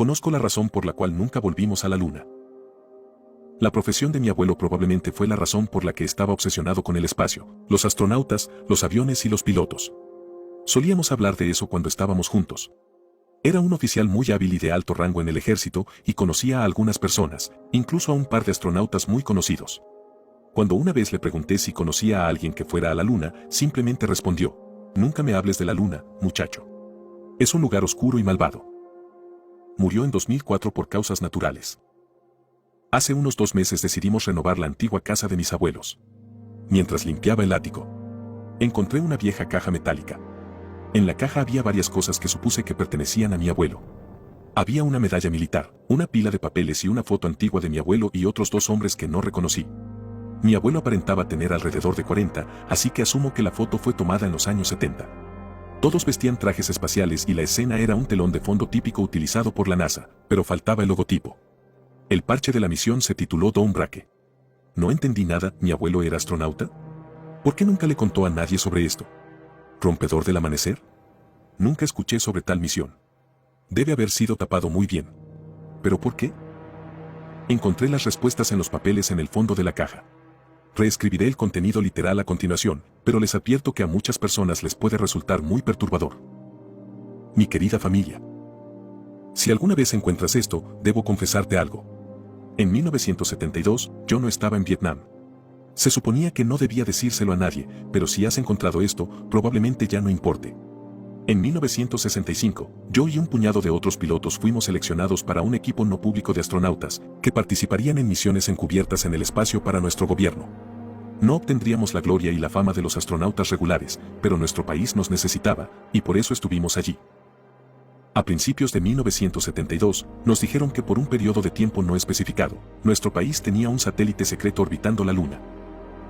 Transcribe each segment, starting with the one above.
Conozco la razón por la cual nunca volvimos a la luna. La profesión de mi abuelo probablemente fue la razón por la que estaba obsesionado con el espacio, los astronautas, los aviones y los pilotos. Solíamos hablar de eso cuando estábamos juntos. Era un oficial muy hábil y de alto rango en el ejército y conocía a algunas personas, incluso a un par de astronautas muy conocidos. Cuando una vez le pregunté si conocía a alguien que fuera a la luna, simplemente respondió: "Nunca me hables de la luna, muchacho. Es un lugar oscuro y malvado". Murió en 2004 por causas naturales. Hace unos 2 meses decidimos renovar la antigua casa de mis abuelos. Mientras limpiaba el ático, encontré una vieja caja metálica. En la caja había varias cosas que supuse que pertenecían a mi abuelo. Había una medalla militar, una pila de papeles y una foto antigua de mi abuelo y otros 2 hombres que no reconocí. Mi abuelo aparentaba tener alrededor de 40, así que asumo que la foto fue tomada en los años 70. Todos vestían trajes espaciales y la escena era un telón de fondo típico utilizado por la NASA, pero faltaba el logotipo. El parche de la misión se tituló Dawn Brake. No entendí nada. ¿Mi abuelo era astronauta? ¿Por qué nunca le contó a nadie sobre esto? ¿Rompedor del amanecer? Nunca escuché sobre tal misión. Debe haber sido tapado muy bien. ¿Pero por qué? Encontré las respuestas en los papeles en el fondo de la caja. Reescribiré el contenido literal a continuación, pero les advierto que a muchas personas les puede resultar muy perturbador. Mi querida familia. Si alguna vez encuentras esto, debo confesarte algo. En 1972, yo no estaba en Vietnam. Se suponía que no debía decírselo a nadie, pero si has encontrado esto, probablemente ya no importe. En 1965, yo y un puñado de otros pilotos fuimos seleccionados para un equipo no público de astronautas, que participarían en misiones encubiertas en el espacio para nuestro gobierno. No obtendríamos la gloria y la fama de los astronautas regulares, pero nuestro país nos necesitaba, y por eso estuvimos allí. A principios de 1972, nos dijeron que por un periodo de tiempo no especificado, nuestro país tenía un satélite secreto orbitando la Luna.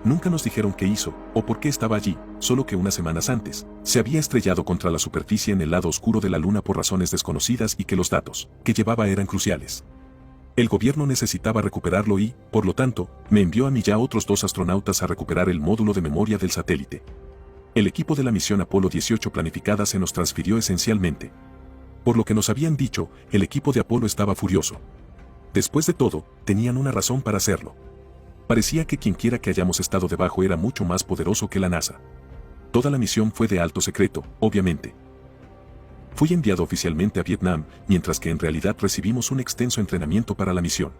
Nunca nos dijeron qué hizo, o por qué estaba allí, solo que unas semanas antes, se había estrellado contra la superficie en el lado oscuro de la Luna por razones desconocidas y que los datos que llevaba eran cruciales. El gobierno necesitaba recuperarlo y, por lo tanto, me envió a mí y a otros 2 astronautas a recuperar el módulo de memoria del satélite. El equipo de la misión Apolo 18 planificada se nos transfirió esencialmente. Por lo que nos habían dicho, el equipo de Apolo estaba furioso. Después de todo, tenían una razón para hacerlo. Parecía que quienquiera que hayamos estado debajo era mucho más poderoso que la NASA. Toda la misión fue de alto secreto, obviamente. Fui enviado oficialmente a Vietnam, mientras que en realidad recibimos un extenso entrenamiento para la misión.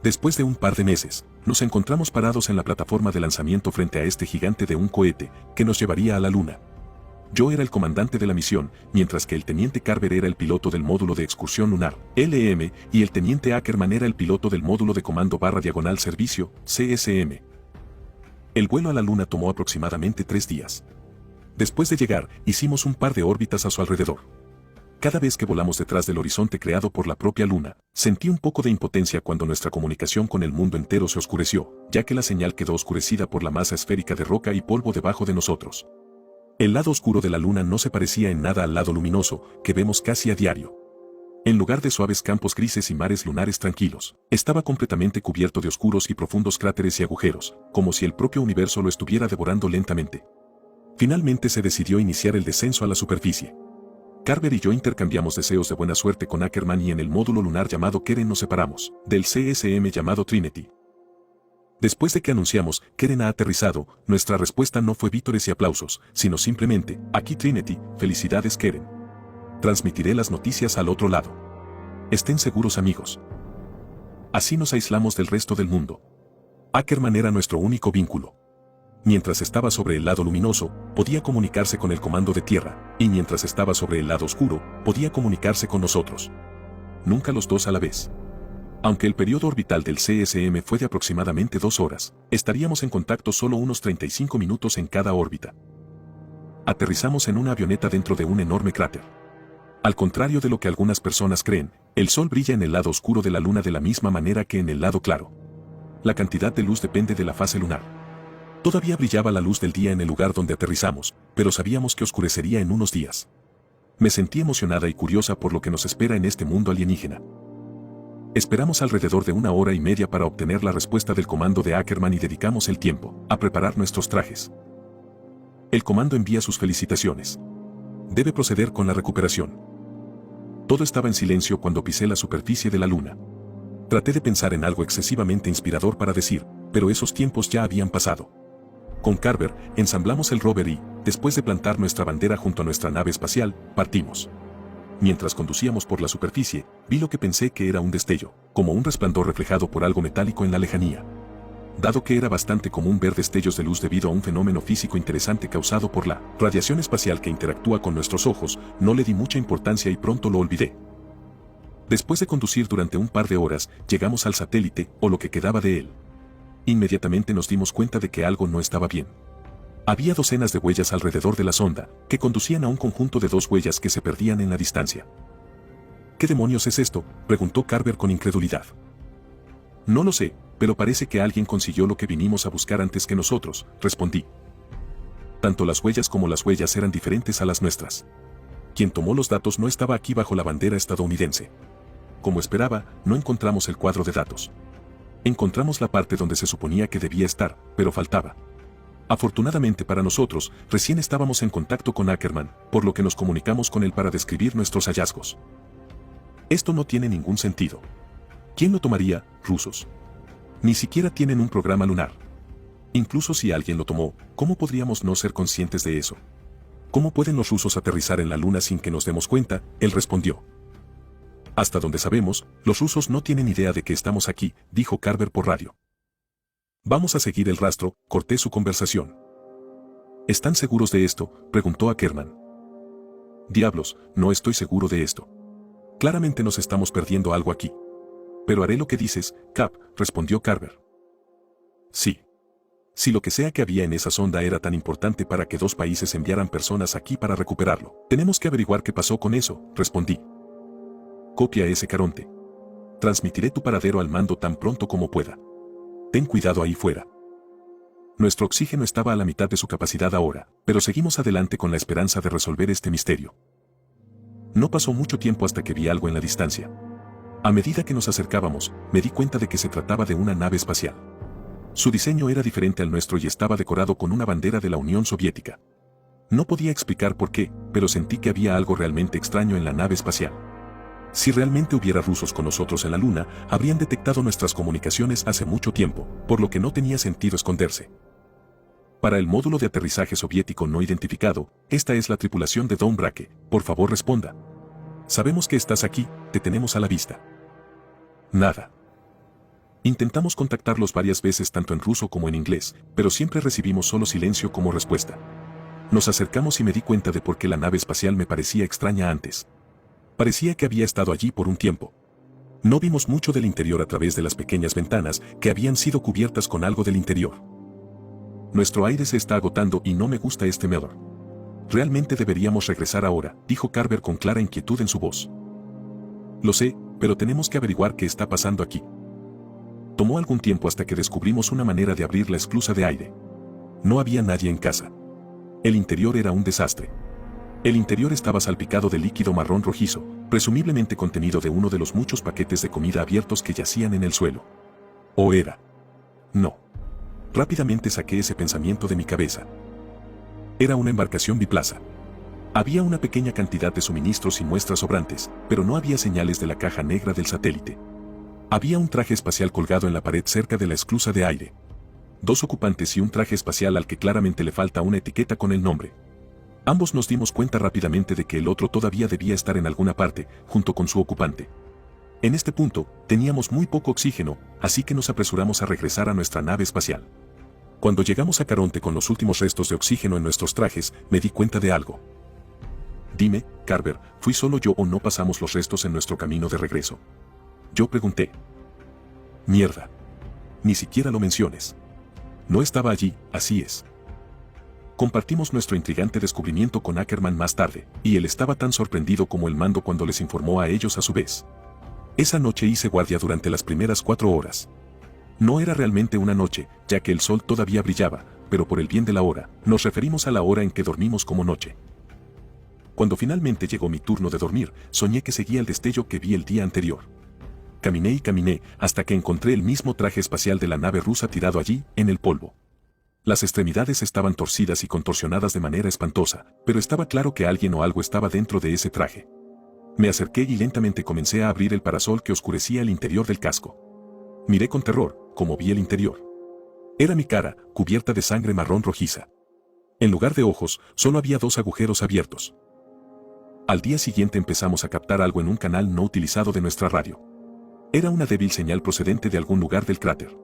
Después de un par de meses, nos encontramos parados en la plataforma de lanzamiento frente a este gigante de un cohete, que nos llevaría a la Luna. Yo era el comandante de la misión, mientras que el teniente Carver era el piloto del módulo de excursión lunar, LM, y el teniente Ackerman era el piloto del módulo de comando / servicio, CSM. El vuelo a la Luna tomó aproximadamente 3 días. Después de llegar, hicimos un par de órbitas a su alrededor. Cada vez que volamos detrás del horizonte creado por la propia Luna, sentí un poco de impotencia cuando nuestra comunicación con el mundo entero se oscureció, ya que la señal quedó oscurecida por la masa esférica de roca y polvo debajo de nosotros. El lado oscuro de la Luna no se parecía en nada al lado luminoso, que vemos casi a diario. En lugar de suaves campos grises y mares lunares tranquilos, estaba completamente cubierto de oscuros y profundos cráteres y agujeros, como si el propio universo lo estuviera devorando lentamente. Finalmente se decidió iniciar el descenso a la superficie. Carver y yo intercambiamos deseos de buena suerte con Ackerman y en el módulo lunar llamado Keren nos separamos, del CSM llamado Trinity. Después de que anunciamos, Keren ha aterrizado, nuestra respuesta no fue vítores y aplausos, sino simplemente, aquí Trinity, felicidades Keren. Transmitiré las noticias al otro lado. Estén seguros amigos. Así nos aislamos del resto del mundo. Ackerman era nuestro único vínculo. Mientras estaba sobre el lado luminoso, podía comunicarse con el comando de tierra, y mientras estaba sobre el lado oscuro, podía comunicarse con nosotros. Nunca los 2 a la vez. Aunque el periodo orbital del CSM fue de aproximadamente 2 horas, estaríamos en contacto solo unos 35 minutos en cada órbita. Aterrizamos en una avioneta dentro de un enorme cráter. Al contrario de lo que algunas personas creen, el Sol brilla en el lado oscuro de la Luna de la misma manera que en el lado claro. La cantidad de luz depende de la fase lunar. Todavía brillaba la luz del día en el lugar donde aterrizamos, pero sabíamos que oscurecería en unos días. Me sentí emocionada y curiosa por lo que nos espera en este mundo alienígena. Esperamos alrededor de 1 hora y media para obtener la respuesta del comando de Ackerman y dedicamos el tiempo a preparar nuestros trajes. El comando envía sus felicitaciones. Debe proceder con la recuperación. Todo estaba en silencio cuando pisé la superficie de la luna. Traté de pensar en algo excesivamente inspirador para decir, pero esos tiempos ya habían pasado. Con Carver, ensamblamos el rover y, después de plantar nuestra bandera junto a nuestra nave espacial, partimos. Mientras conducíamos por la superficie, vi lo que pensé que era un destello, como un resplandor reflejado por algo metálico en la lejanía. Dado que era bastante común ver destellos de luz debido a un fenómeno físico interesante causado por la radiación espacial que interactúa con nuestros ojos, no le di mucha importancia y pronto lo olvidé. Después de conducir durante un par de horas, llegamos al satélite, o lo que quedaba de él. Inmediatamente nos dimos cuenta de que algo no estaba bien. Había docenas de huellas alrededor de la sonda, que conducían a un conjunto de 2 huellas que se perdían en la distancia. ¿Qué demonios es esto?, preguntó Carver con incredulidad. No lo sé, pero parece que alguien consiguió lo que vinimos a buscar antes que nosotros, respondí. Tanto las huellas como las huellas eran diferentes a las nuestras. Quien tomó los datos no estaba aquí bajo la bandera estadounidense. Como esperaba, no encontramos el cuadro de datos. Encontramos la parte donde se suponía que debía estar, pero faltaba. Afortunadamente para nosotros, recién estábamos en contacto con Ackerman, por lo que nos comunicamos con él para describir nuestros hallazgos. Esto no tiene ningún sentido. ¿Quién lo tomaría, rusos? Ni siquiera tienen un programa lunar. Incluso si alguien lo tomó, ¿cómo podríamos no ser conscientes de eso? ¿Cómo pueden los rusos aterrizar en la luna sin que nos demos cuenta?, él respondió. Hasta donde sabemos, los rusos no tienen idea de que estamos aquí, dijo Carver por radio. Vamos a seguir el rastro, corté su conversación. ¿Están seguros de esto?, preguntó Ackerman. Diablos, no estoy seguro de esto. Claramente nos estamos perdiendo algo aquí. Pero haré lo que dices, Cap, respondió Carver. Sí. Si lo que sea que había en esa sonda era tan importante para que 2 países enviaran personas aquí para recuperarlo, tenemos que averiguar qué pasó con eso, respondí. Copia ese Caronte. Transmitiré tu paradero al mando tan pronto como pueda. Ten cuidado ahí fuera. Nuestro oxígeno estaba a la mitad de su capacidad ahora, pero seguimos adelante con la esperanza de resolver este misterio. No pasó mucho tiempo hasta que vi algo en la distancia. A medida que nos acercábamos, me di cuenta de que se trataba de una nave espacial. Su diseño era diferente al nuestro y estaba decorado con una bandera de la Unión Soviética. No podía explicar por qué, pero sentí que había algo realmente extraño en la nave espacial. Si realmente hubiera rusos con nosotros en la Luna, habrían detectado nuestras comunicaciones hace mucho tiempo, por lo que no tenía sentido esconderse. Para el módulo de aterrizaje soviético no identificado, esta es la tripulación de Don Braque, por favor responda. Sabemos que estás aquí, te tenemos a la vista. Nada. Intentamos contactarlos varias veces tanto en ruso como en inglés, pero siempre recibimos solo silencio como respuesta. Nos acercamos y me di cuenta de por qué la nave espacial me parecía extraña antes. Parecía que había estado allí por un tiempo. No vimos mucho del interior a través de las pequeñas ventanas que habían sido cubiertas con algo del interior. Nuestro aire se está agotando y no me gusta este medor. Realmente deberíamos regresar ahora, dijo Carver con clara inquietud en su voz. Lo sé, pero tenemos que averiguar qué está pasando aquí. Tomó algún tiempo hasta que descubrimos una manera de abrir la esclusa de aire. No había nadie en casa. El interior era un desastre. El interior estaba salpicado de líquido marrón rojizo, presumiblemente contenido de uno de los muchos paquetes de comida abiertos que yacían en el suelo. ¿O era? No. Rápidamente saqué ese pensamiento de mi cabeza. Era una embarcación biplaza. Había una pequeña cantidad de suministros y muestras sobrantes, pero no había señales de la caja negra del satélite. Había un traje espacial colgado en la pared cerca de la esclusa de aire. 2 ocupantes y un traje espacial al que claramente le falta una etiqueta con el nombre. Ambos nos dimos cuenta rápidamente de que el otro todavía debía estar en alguna parte, junto con su ocupante. En este punto, teníamos muy poco oxígeno, así que nos apresuramos a regresar a nuestra nave espacial. Cuando llegamos a Caronte con los últimos restos de oxígeno en nuestros trajes, me di cuenta de algo. Dime, Carver, ¿fui solo yo o no pasamos los restos en nuestro camino de regreso? Yo pregunté. Mierda. Ni siquiera lo menciones. No estaba allí, así es. Compartimos nuestro intrigante descubrimiento con Ackerman más tarde, y él estaba tan sorprendido como el mando cuando les informó a ellos a su vez. Esa noche hice guardia durante las primeras 4 horas. No era realmente una noche, ya que el sol todavía brillaba, pero por el bien de la hora, nos referimos a la hora en que dormimos como noche. Cuando finalmente llegó mi turno de dormir, soñé que seguía el destello que vi el día anterior. Caminé y caminé, hasta que encontré el mismo traje espacial de la nave rusa tirado allí, en el polvo. Las extremidades estaban torcidas y contorsionadas de manera espantosa, pero estaba claro que alguien o algo estaba dentro de ese traje. Me acerqué y lentamente comencé a abrir el parasol que oscurecía el interior del casco. Miré con terror, como vi el interior. Era mi cara, cubierta de sangre marrón rojiza. En lugar de ojos, solo había 2 agujeros abiertos. Al día siguiente empezamos a captar algo en un canal no utilizado de nuestra radio. Era una débil señal procedente de algún lugar del cráter.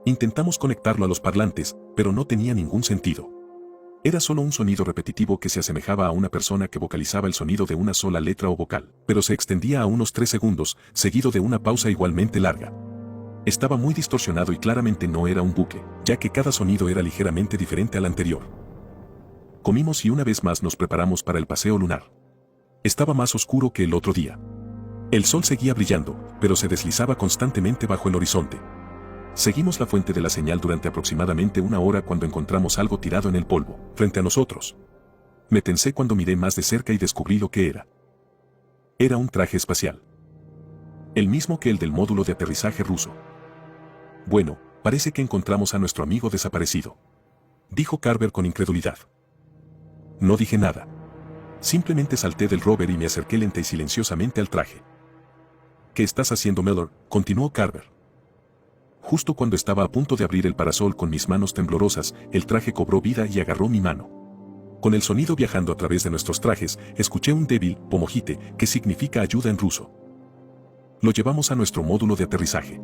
Intentamos conectarlo a los parlantes, pero no tenía ningún sentido. Era solo un sonido repetitivo que se asemejaba a una persona que vocalizaba el sonido de una sola letra o vocal, pero se extendía a unos 3 segundos, seguido de una pausa igualmente larga. Estaba muy distorsionado y claramente no era un bucle, ya que cada sonido era ligeramente diferente al anterior. Comimos y una vez más nos preparamos para el paseo lunar. Estaba más oscuro que el otro día. El sol seguía brillando, pero se deslizaba constantemente bajo el horizonte. Seguimos la fuente de la señal durante aproximadamente 1 hora cuando encontramos algo tirado en el polvo, frente a nosotros. Me tensé cuando miré más de cerca y descubrí lo que era. Era un traje espacial. El mismo que el del módulo de aterrizaje ruso. Bueno, parece que encontramos a nuestro amigo desaparecido, dijo Carver con incredulidad. No dije nada. Simplemente salté del rover y me acerqué lenta y silenciosamente al traje. ¿Qué estás haciendo, Mellor?, continuó Carver. Justo cuando estaba a punto de abrir el parasol con mis manos temblorosas, el traje cobró vida y agarró mi mano. Con el sonido viajando a través de nuestros trajes, escuché un débil pomojite, que significa ayuda en ruso. Lo llevamos a nuestro módulo de aterrizaje.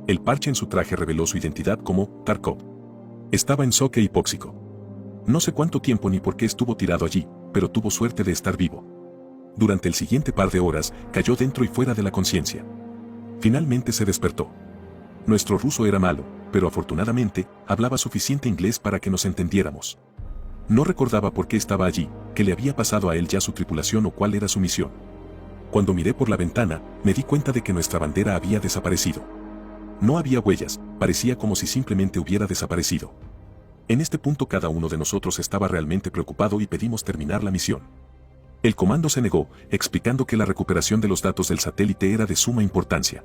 El parche en su traje reveló su identidad como Tarkov. Estaba en shock hipóxico. No sé cuánto tiempo ni por qué estuvo tirado allí, pero tuvo suerte de estar vivo. Durante el siguiente par de horas, cayó dentro y fuera de la conciencia. Finalmente se despertó. Nuestro ruso era malo, pero afortunadamente, hablaba suficiente inglés para que nos entendiéramos. No recordaba por qué estaba allí, qué le había pasado a él y a su tripulación o cuál era su misión. Cuando miré por la ventana, me di cuenta de que nuestra bandera había desaparecido. No había huellas, parecía como si simplemente hubiera desaparecido. En este punto cada uno de nosotros estaba realmente preocupado y pedimos terminar la misión. El comando se negó, explicando que la recuperación de los datos del satélite era de suma importancia.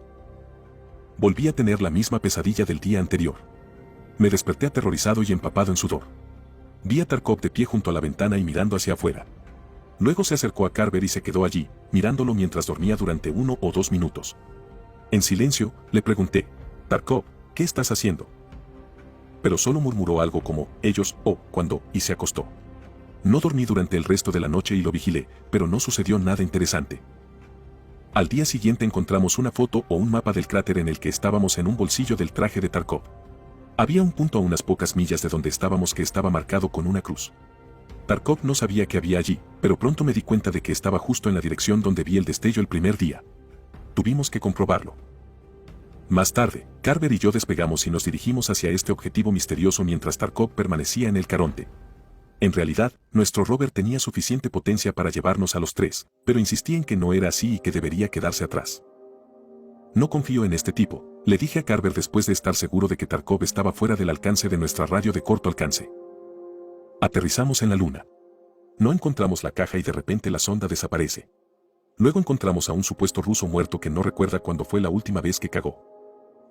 Volví a tener la misma pesadilla del día anterior. Me desperté aterrorizado y empapado en sudor. Vi a Tarkov de pie junto a la ventana y mirando hacia afuera. Luego se acercó a Carver y se quedó allí, mirándolo mientras dormía durante 1 o 2 minutos. En silencio, le pregunté, Tarkov, ¿qué estás haciendo? Pero solo murmuró algo como, ellos, o, cuando, y se acostó. No dormí durante el resto de la noche y lo vigilé, pero no sucedió nada interesante. Al día siguiente encontramos una foto o un mapa del cráter en el que estábamos en un bolsillo del traje de Tarkov. Había un punto a unas pocas millas de donde estábamos que estaba marcado con una cruz. Tarkov no sabía que había allí, pero pronto me di cuenta de que estaba justo en la dirección donde vi el destello el primer día. Tuvimos que comprobarlo. Más tarde, Carver y yo despegamos y nos dirigimos hacia este objetivo misterioso mientras Tarkov permanecía en el Caronte. En realidad, nuestro rover tenía suficiente potencia para llevarnos a los 3, pero insistí en que no era así y que debería quedarse atrás. No confío en este tipo, le dije a Carver después de estar seguro de que Tarkov estaba fuera del alcance de nuestra radio de corto alcance. Aterrizamos en la luna. No encontramos la caja y de repente la sonda desaparece. Luego encontramos a un supuesto ruso muerto que no recuerda cuándo fue la última vez que cagó.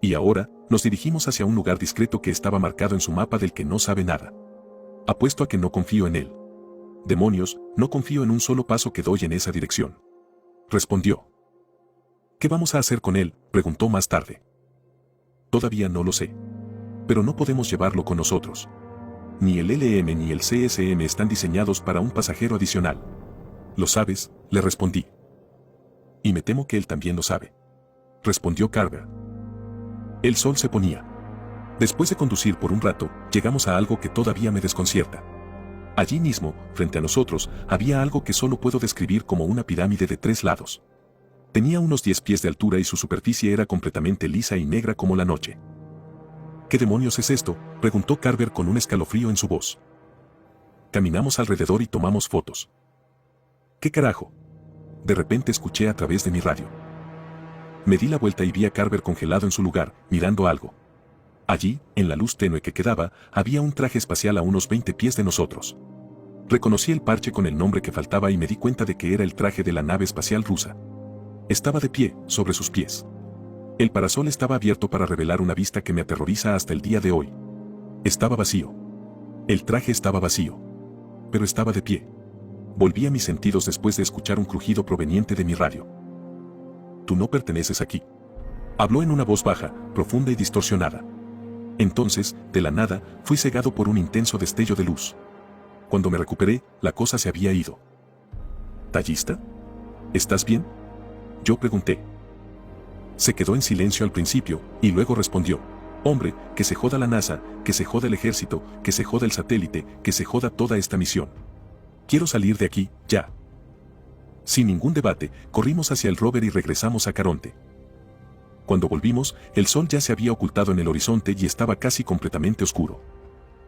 Y ahora, nos dirigimos hacia un lugar discreto que estaba marcado en su mapa del que no sabe nada. Apuesto a que no confío en él. Demonios, no confío en un solo paso que doy en esa dirección. Respondió. ¿Qué vamos a hacer con él?, preguntó más tarde. Todavía no lo sé. Pero no podemos llevarlo con nosotros. Ni el LM ni el CSM están diseñados para un pasajero adicional. ¿Lo sabes?, le respondí. Y me temo que él también lo sabe. Respondió Carver. El sol se ponía. Después de conducir por un rato, llegamos a algo que todavía me desconcierta. Allí mismo, frente a nosotros, había algo que solo puedo describir como una pirámide de 3 lados. Tenía unos 10 pies de altura y su superficie era completamente lisa y negra como la noche. ¿Qué demonios es esto?, preguntó Carver con un escalofrío en su voz. Caminamos alrededor y tomamos fotos. ¿Qué carajo? De repente escuché a través de mi radio. Me di la vuelta y vi a Carver congelado en su lugar, mirando algo. Allí, en la luz tenue que quedaba, había un traje espacial a unos 20 pies de nosotros. Reconocí el parche con el nombre que faltaba y me di cuenta de que era el traje de la nave espacial rusa. Estaba de pie, sobre sus pies. El parasol estaba abierto para revelar una vista que me aterroriza hasta el día de hoy. Estaba vacío. El traje estaba vacío. Pero estaba de pie. Volví a mis sentidos después de escuchar un crujido proveniente de mi radio. Tú no perteneces aquí. Habló en una voz baja, profunda y distorsionada. Entonces, de la nada, fui cegado por un intenso destello de luz. Cuando me recuperé, la cosa se había ido. ¿Tallista? ¿Estás bien? Yo pregunté. Se quedó en silencio al principio, y luego respondió. Hombre, que se joda la NASA, que se joda el ejército, que se joda el satélite, que se joda toda esta misión. Quiero salir de aquí, ya. Sin ningún debate, corrimos hacia el rover y regresamos a Caronte. Cuando volvimos, el sol ya se había ocultado en el horizonte y estaba casi completamente oscuro.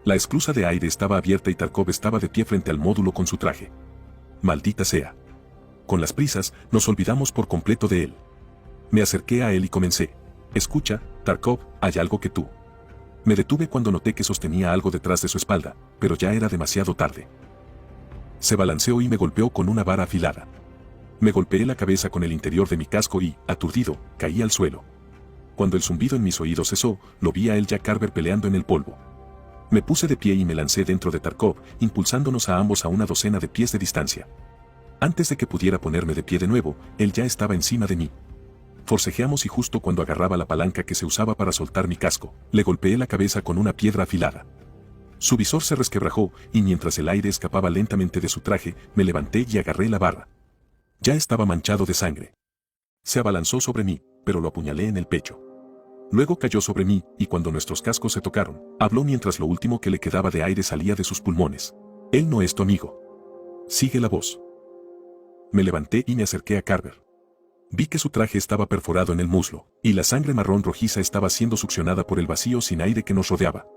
La esclusa de aire estaba abierta y Tarkov estaba de pie frente al módulo con su traje. Maldita sea. Con las prisas, nos olvidamos por completo de él. Me acerqué a él y comencé. Escucha, Tarkov, hay algo que tú. Me detuve cuando noté que sostenía algo detrás de su espalda, pero ya era demasiado tarde. Se balanceó y me golpeó con una vara afilada. Me golpeé la cabeza con el interior de mi casco y, aturdido, caí al suelo. Cuando el zumbido en mis oídos cesó, lo vi a él Jack Carver peleando en el polvo. Me puse de pie y me lancé dentro de Tarkov, impulsándonos a ambos a una docena de pies de distancia. Antes de que pudiera ponerme de pie de nuevo, él ya estaba encima de mí. Forcejeamos y justo cuando agarraba la palanca que se usaba para soltar mi casco, le golpeé la cabeza con una piedra afilada. Su visor se resquebrajó y mientras el aire escapaba lentamente de su traje, me levanté y agarré la barra. Ya estaba manchado de sangre. Se abalanzó sobre mí, pero lo apuñalé en el pecho. Luego cayó sobre mí y cuando nuestros cascos se tocaron, habló mientras lo último que le quedaba de aire salía de sus pulmones. Él no es tu amigo. Sigue la voz. Me levanté y me acerqué a Carver. Vi que su traje estaba perforado en el muslo, y la sangre marrón rojiza estaba siendo succionada por el vacío sin aire que nos rodeaba.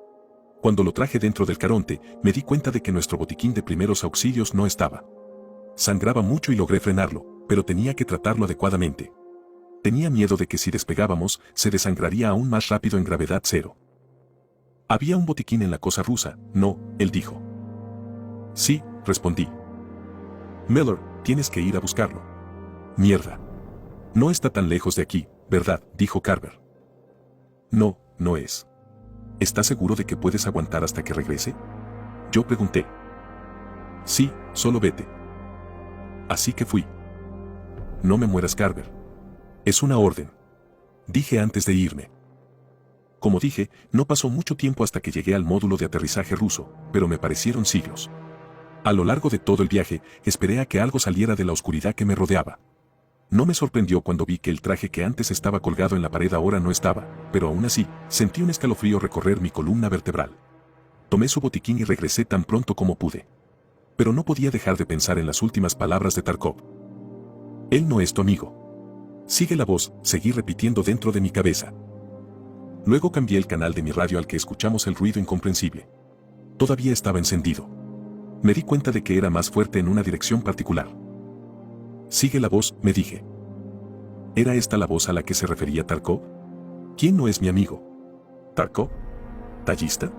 Cuando lo traje dentro del Caronte, me di cuenta de que nuestro botiquín de primeros auxilios no estaba. Sangraba mucho y logré frenarlo, pero tenía que tratarlo adecuadamente. Tenía miedo de que si despegábamos, se desangraría aún más rápido en gravedad cero. Había un botiquín en la cosa rusa, ¿no?, él dijo. Sí, respondí. Miller, tienes que ir a buscarlo. Mierda. No está tan lejos de aquí, ¿verdad?, dijo Carver. No, no es. ¿Estás seguro de que puedes aguantar hasta que regrese? Yo pregunté. Sí, solo vete. Así que fui. No me mueras, Carver. Es una orden. Dije antes de irme. Como dije, no pasó mucho tiempo hasta que llegué al módulo de aterrizaje ruso, pero me parecieron siglos. A lo largo de todo el viaje, esperé a que algo saliera de la oscuridad que me rodeaba. No me sorprendió cuando vi que el traje que antes estaba colgado en la pared ahora no estaba, pero aún así, sentí un escalofrío recorrer mi columna vertebral. Tomé su botiquín y regresé tan pronto como pude. Pero no podía dejar de pensar en las últimas palabras de Tarkov. Él no es tu amigo. Sigue la voz, seguí repitiendo dentro de mi cabeza. Luego cambié el canal de mi radio al que escuchamos el ruido incomprensible. Todavía estaba encendido. Me di cuenta de que era más fuerte en una dirección particular. Sigue la voz, me dije. ¿Era esta la voz a la que se refería Tarkov? ¿Quién no es mi amigo? ¿Tarkov? ¿Tallista?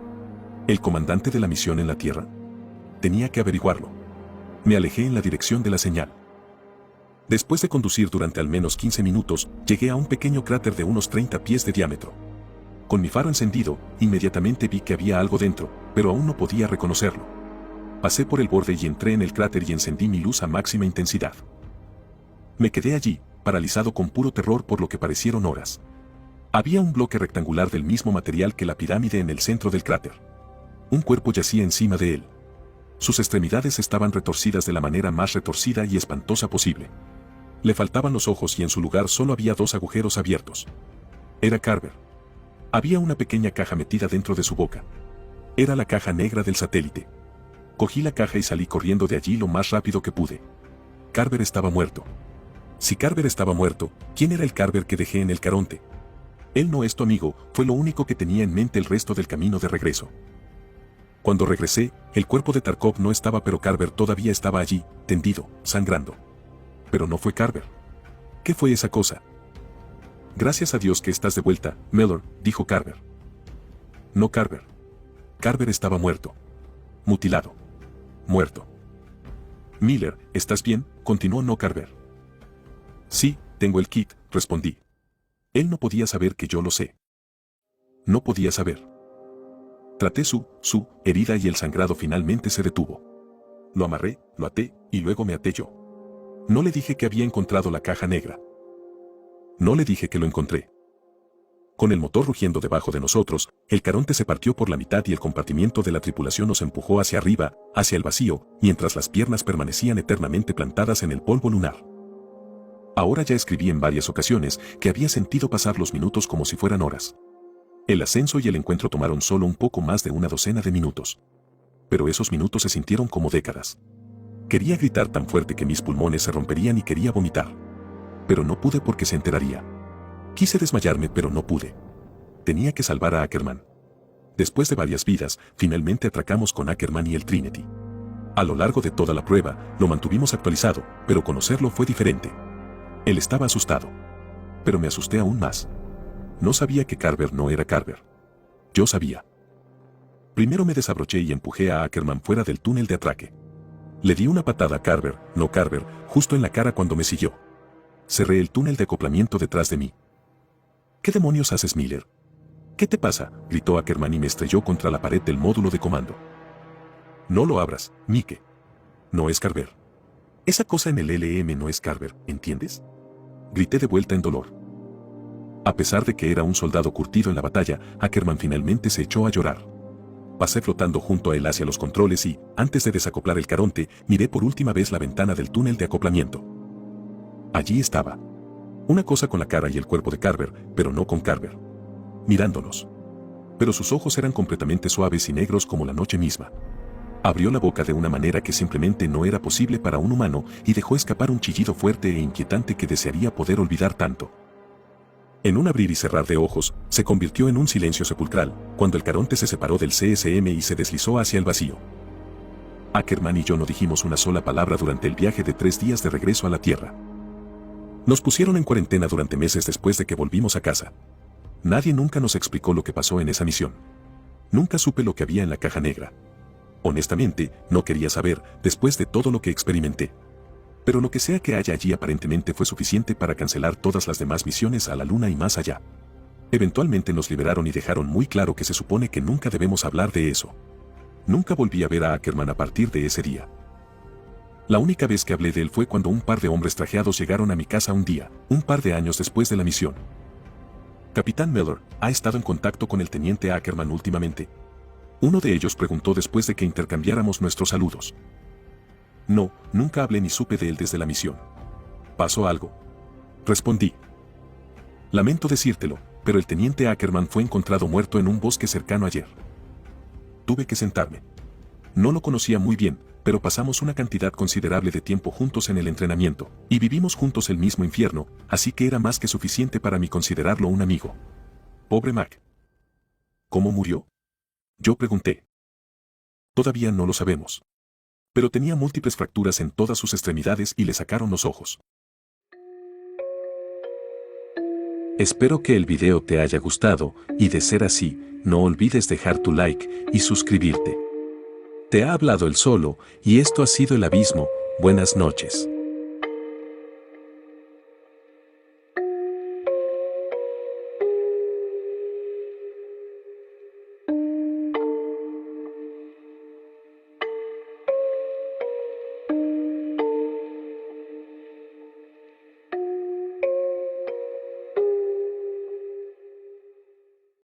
¿El comandante de la misión en la Tierra? Tenía que averiguarlo. Me alejé en la dirección de la señal. Después de conducir durante al menos 15 minutos, llegué a un pequeño cráter de unos 30 pies de diámetro. Con mi faro encendido, inmediatamente vi que había algo dentro, pero aún no podía reconocerlo. Pasé por el borde y entré en el cráter y encendí mi luz a máxima intensidad. Me quedé allí, paralizado con puro terror por lo que parecieron horas. Había un bloque rectangular del mismo material que la pirámide en el centro del cráter. Un cuerpo yacía encima de él. Sus extremidades estaban retorcidas de la manera más retorcida y espantosa posible. Le faltaban los ojos y en su lugar solo había 2 agujeros abiertos. Era Carver. Había una pequeña caja metida dentro de su boca. Era la caja negra del satélite. Cogí la caja y salí corriendo de allí lo más rápido que pude. Carver estaba muerto. Si Carver estaba muerto, ¿quién era el Carver que dejé en el Caronte? Él no es tu amigo, fue lo único que tenía en mente el resto del camino de regreso. Cuando regresé, el cuerpo de Tarkov no estaba, pero Carver todavía estaba allí, tendido, sangrando. Pero no fue Carver. ¿Qué fue esa cosa? Gracias a Dios que estás de vuelta, Miller, dijo Carver. No, Carver. Carver estaba muerto. Mutilado. Muerto. Miller, ¿estás bien?, continuó no Carver. Sí, tengo el kit, respondí. Él no podía saber que yo lo sé. No podía saber. Traté su herida y el sangrado finalmente se detuvo. Lo amarré, lo até, y luego me até yo. No le dije que había encontrado la caja negra. No le dije que lo encontré. Con el motor rugiendo debajo de nosotros, el Caronte se partió por la mitad y el compartimiento de la tripulación nos empujó hacia arriba, hacia el vacío, mientras las piernas permanecían eternamente plantadas en el polvo lunar. Ahora ya escribí en varias ocasiones que había sentido pasar los minutos como si fueran horas. El ascenso y el encuentro tomaron solo un poco más de una docena de minutos. Pero esos minutos se sintieron como décadas. Quería gritar tan fuerte que mis pulmones se romperían y quería vomitar. Pero no pude porque se enteraría. Quise desmayarme, pero no pude. Tenía que salvar a Ackerman. Después de varias vidas, finalmente atracamos con Ackerman y el Trinity. A lo largo de toda la prueba, lo mantuvimos actualizado, pero conocerlo fue diferente. Él estaba asustado. Pero me asusté aún más. No sabía que Carver no era Carver. Yo sabía. Primero me desabroché y empujé a Ackerman fuera del túnel de atraque. Le di una patada a Carver, justo en la cara cuando me siguió. Cerré el túnel de acoplamiento detrás de mí. ¿Qué demonios haces, Miller? ¿Qué te pasa?, gritó Ackerman y me estrelló contra la pared del módulo de comando. No lo abras, Mike. No es Carver. Esa cosa en el LM no es Carver, ¿entiendes? Grité de vuelta en dolor. A pesar de que era un soldado curtido en la batalla, Ackerman finalmente se echó a llorar. Pasé flotando junto a él hacia los controles y, antes de desacoplar el Caronte, miré por última vez la ventana del túnel de acoplamiento. Allí estaba. Una cosa con la cara y el cuerpo de Carver, pero no con Carver. Mirándonos. Pero sus ojos eran completamente suaves y negros como la noche misma. Abrió la boca de una manera que simplemente no era posible para un humano y dejó escapar un chillido fuerte e inquietante que desearía poder olvidar tanto. En un abrir y cerrar de ojos, se convirtió en un silencio sepulcral, cuando el Caronte se separó del CSM y se deslizó hacia el vacío. Ackerman y yo no dijimos una sola palabra durante el viaje de 3 días de regreso a la Tierra. Nos pusieron en cuarentena durante meses después de que volvimos a casa. Nadie nunca nos explicó lo que pasó en esa misión. Nunca supe lo que había en la caja negra. Honestamente, no quería saber, después de todo lo que experimenté. Pero lo que sea que haya allí aparentemente fue suficiente para cancelar todas las demás misiones a la Luna y más allá. Eventualmente nos liberaron y dejaron muy claro que se supone que nunca debemos hablar de eso. Nunca volví a ver a Ackerman a partir de ese día. La única vez que hablé de él fue cuando un par de hombres trajeados llegaron a mi casa un día, un par de años después de la misión. Capitán Miller, ¿ha estado en contacto con el teniente Ackerman últimamente? Uno de ellos preguntó después de que intercambiáramos nuestros saludos. No, nunca hablé ni supe de él desde la misión. ¿Pasó algo? Respondí. Lamento decírtelo, pero el teniente Ackerman fue encontrado muerto en un bosque cercano ayer. Tuve que sentarme. No lo conocía muy bien, pero pasamos una cantidad considerable de tiempo juntos en el entrenamiento, y vivimos juntos el mismo infierno, así que era más que suficiente para mí considerarlo un amigo. Pobre Mac. ¿Cómo murió? Yo pregunté. Todavía no lo sabemos. Pero tenía múltiples fracturas en todas sus extremidades y le sacaron los ojos. Espero que el video te haya gustado, y de ser así, no olvides dejar tu like y suscribirte. Te ha hablado el Solo, y esto ha sido El Abismo. Buenas noches.